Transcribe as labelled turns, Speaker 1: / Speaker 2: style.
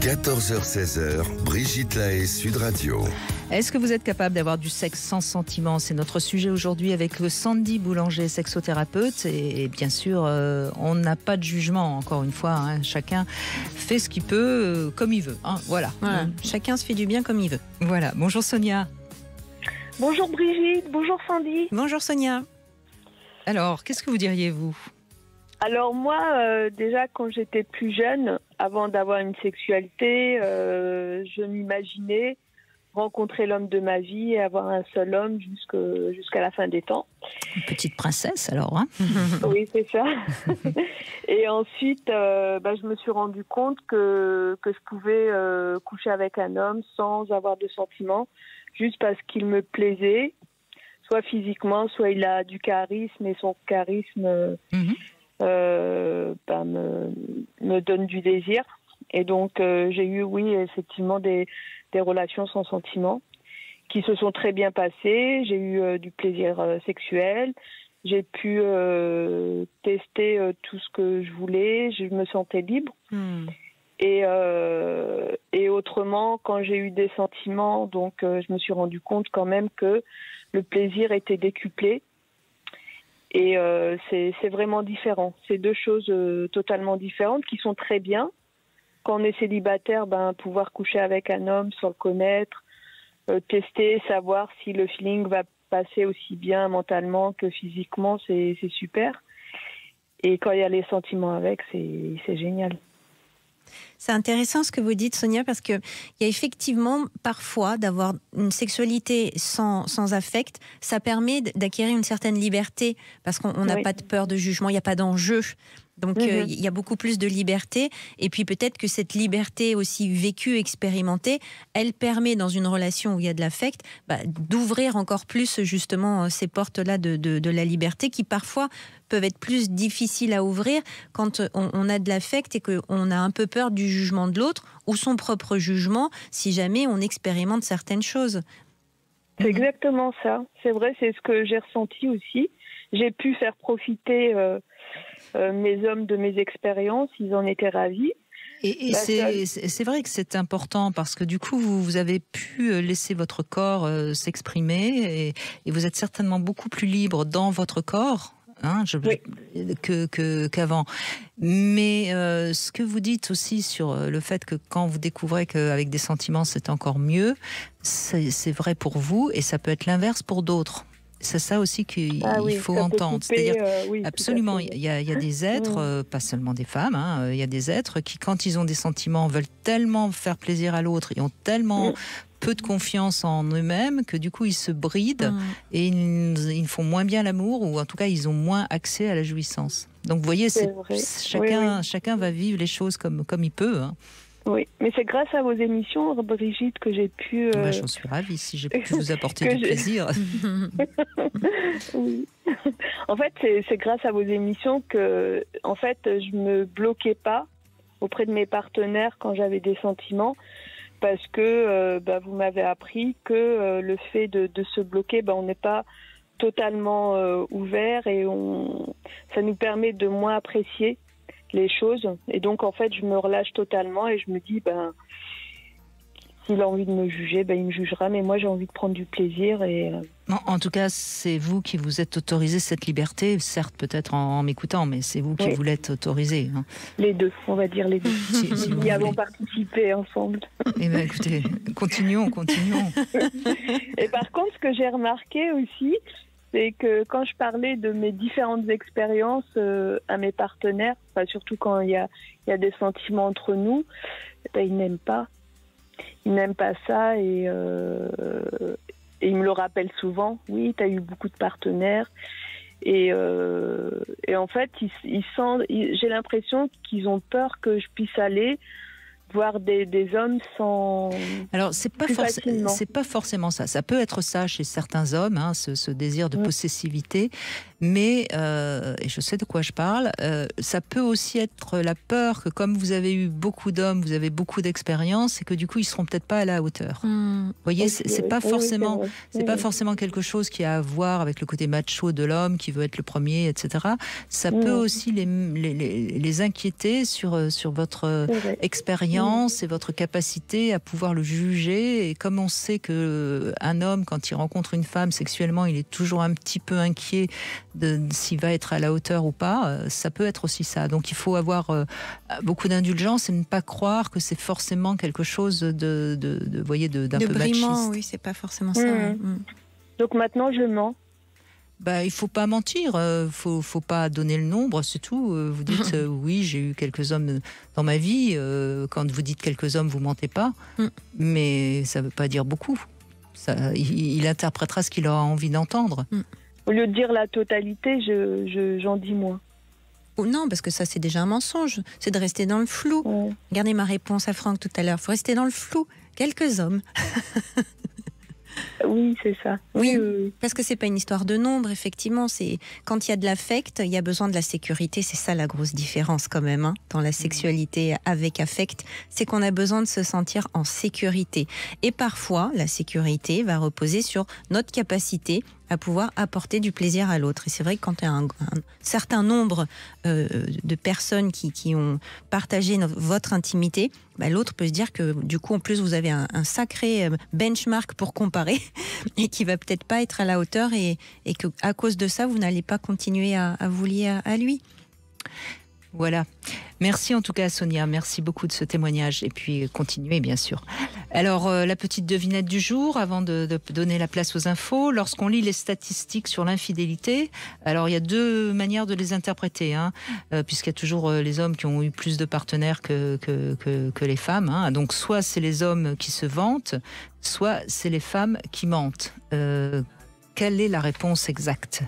Speaker 1: 14h-16h, Brigitte Lahaie, Sud Radio.
Speaker 2: Est-ce que vous êtes capable d'avoir du sexe sans sentiment? C'est notre sujet aujourd'hui avec Sandy Boulanger, sexothérapeute. Et bien sûr, on n'a pas de jugement, encore une fois. Hein. Chacun fait ce qu'il peut, comme il veut. Hein. Voilà.
Speaker 3: Chacun se fait du bien comme il veut.
Speaker 2: Voilà. Bonjour Sonia.
Speaker 4: Bonjour Brigitte, bonjour Sandy.
Speaker 3: Bonjour Sonia.
Speaker 2: Alors, qu'est-ce que vous diriez, vous?
Speaker 4: Alors moi, déjà quand j'étais plus jeune, avant d'avoir une sexualité, je m'imaginais rencontrer l'homme de ma vie et avoir un seul homme jusqu'à la fin des temps.
Speaker 2: Une petite princesse alors, hein?
Speaker 4: Oui, c'est ça. Et ensuite, je me suis rendu compte que je pouvais coucher avec un homme sans avoir de sentiments, juste parce qu'il me plaisait, soit physiquement, soit il a du charisme et son charisme... me donne du désir. Et donc j'ai eu, oui, effectivement des relations sans sentiment qui se sont très bien passées. J'ai eu du plaisir sexuel. J'ai pu tester tout ce que je voulais. Je me sentais libre. Et autrement, quand j'ai eu des sentiments, donc je me suis rendu compte quand même que le plaisir était décuplé. Et c'est vraiment différent. C'est deux choses totalement différentes qui sont très bien. Quand on est célibataire, pouvoir coucher avec un homme sans le connaître, tester, savoir si le feeling va passer aussi bien mentalement que physiquement, c'est super. Et quand il y a les sentiments avec, c'est génial.
Speaker 3: C'est intéressant ce que vous dites, Sonia, parce qu'il y a effectivement parfois d'avoir une sexualité sans affect. Ça permet d'acquérir une certaine liberté parce qu'on n'a pas de peur de jugement, il n'y a pas d'enjeu. Donc il y a beaucoup plus de liberté. Et puis peut-être que cette liberté aussi vécue, expérimentée, elle permet dans une relation où il y a de l'affect d'ouvrir encore plus justement ces portes-là de la liberté qui parfois peuvent être plus difficiles à ouvrir quand on a de l'affect et qu'on a un peu peur du jugement de l'autre ou son propre jugement si jamais on expérimente certaines choses.
Speaker 4: C'est exactement ça. C'est vrai, c'est ce que j'ai ressenti aussi. J'ai pu faire profiter mes hommes de mes expériences, ils en étaient ravis.
Speaker 2: Et c'est vrai que c'est important parce que du coup, vous avez pu laisser votre corps s'exprimer et vous êtes certainement beaucoup plus libre dans votre corps. Qu'avant. Mais ce que vous dites aussi sur le fait que quand vous découvrez qu'avec des sentiments c'est encore mieux, c'est vrai pour vous et ça peut être l'inverse pour d'autres. C'est ça aussi qu'il faut entendre. C'est-à-dire, absolument, il y a des êtres, pas seulement des femmes, il y a des êtres qui, quand ils ont des sentiments, veulent tellement faire plaisir à l'autre, ils ont tellement peu de confiance en eux-mêmes que du coup ils se brident et ils font moins bien l'amour ou en tout cas ils ont moins accès à la jouissance. Donc vous voyez, chacun va vivre les choses comme il peut. Hein.
Speaker 4: Oui, mais c'est grâce à vos émissions, Brigitte, que j'ai pu...
Speaker 2: J'en suis ravie si j'ai pu vous apporter du plaisir.
Speaker 4: Oui. En fait, c'est grâce à vos émissions que en fait, je me bloquais pas auprès de mes partenaires quand j'avais des sentiments parce que vous m'avez appris que le fait de se bloquer, on n'est pas totalement ouvert et ça nous permet de moins apprécier les choses. Et donc, en fait, je me relâche totalement et je me dis, s'il a envie de me juger, il me jugera, mais moi, j'ai envie de prendre du plaisir.
Speaker 2: Non, en tout cas, c'est vous qui vous êtes autorisé cette liberté, certes, peut-être en m'écoutant, mais c'est vous qui vous l'êtes autorisé. Hein.
Speaker 4: Les deux, on va dire les deux.
Speaker 2: Si
Speaker 4: nous y avons participé ensemble.
Speaker 2: Eh bien, écoutez, continuons.
Speaker 4: Et par contre, ce que j'ai remarqué aussi, c'est que quand je parlais de mes différentes expériences à mes partenaires, surtout quand il y a des sentiments entre nous, ils n'aiment pas. Ils n'aiment pas ça et ils me le rappellent souvent. Oui, tu as eu beaucoup de partenaires. Et en fait, j'ai l'impression qu'ils ont peur que je puisse aller voir des hommes sans...
Speaker 2: Alors, c'est pas forcément ça. Ça peut être ça chez certains hommes, ce désir de possessivité, mais, et je sais de quoi je parle, ça peut aussi être la peur que comme vous avez eu beaucoup d'hommes, vous avez beaucoup d'expérience, et que du coup, ils seront peut-être pas à la hauteur. Vous voyez, c'est pas forcément, pas forcément quelque chose qui a à voir avec le côté macho de l'homme, qui veut être le premier, etc. Ça peut aussi les inquiéter sur votre expérience expérience et votre capacité à pouvoir le juger. Et comme on sait que un homme, quand il rencontre une femme sexuellement, il est toujours un petit peu inquiet de s'il va être à la hauteur ou pas, ça peut être aussi ça. Donc il faut avoir beaucoup d'indulgence et ne pas croire que c'est forcément quelque chose voyez, d'un peu
Speaker 3: brimant,
Speaker 2: machiste.
Speaker 3: oui, c'est pas forcément ça.
Speaker 4: Donc maintenant, je mens.
Speaker 2: Il faut pas mentir, faut pas donner le nombre, c'est tout. Vous dites oui, j'ai eu quelques hommes dans ma vie. Quand vous dites quelques hommes, vous mentez pas, mais ça veut pas dire beaucoup. Il interprétera ce qu'il aura envie d'entendre.
Speaker 4: Au lieu de dire la totalité, j'en dis moins.
Speaker 3: Non, parce que ça, c'est déjà un mensonge. C'est de rester dans le flou. Regardez ma réponse à Franck tout à l'heure. Il faut rester dans le flou. Quelques hommes.
Speaker 4: Oui, c'est ça.
Speaker 3: Oui, parce que c'est pas une histoire de nombre, effectivement. C'est quand il y a de l'affect, il y a besoin de la sécurité. C'est ça la grosse différence quand même, hein, dans la sexualité avec affect. C'est qu'on a besoin de se sentir en sécurité. Et parfois, la sécurité va reposer sur notre capacité à pouvoir apporter du plaisir à l'autre. Et c'est vrai que quand il y a un certain nombre de personnes qui ont partagé votre intimité, l'autre peut se dire que du coup, en plus, vous avez un sacré benchmark pour comparer et qui va peut-être pas être à la hauteur et que à cause de ça, vous n'allez pas continuer à vous lier à lui.
Speaker 2: Voilà. Merci en tout cas Sonia, merci beaucoup de ce témoignage et puis continuez bien sûr. Alors la petite devinette du jour avant de donner la place aux infos. Lorsqu'on lit les statistiques sur l'infidélité, alors il y a deux manières de les interpréter, puisqu'il y a toujours les hommes qui ont eu plus de partenaires que les femmes. Donc soit c'est les hommes qui se vantent, soit c'est les femmes qui mentent. Quelle est la réponse exacte ?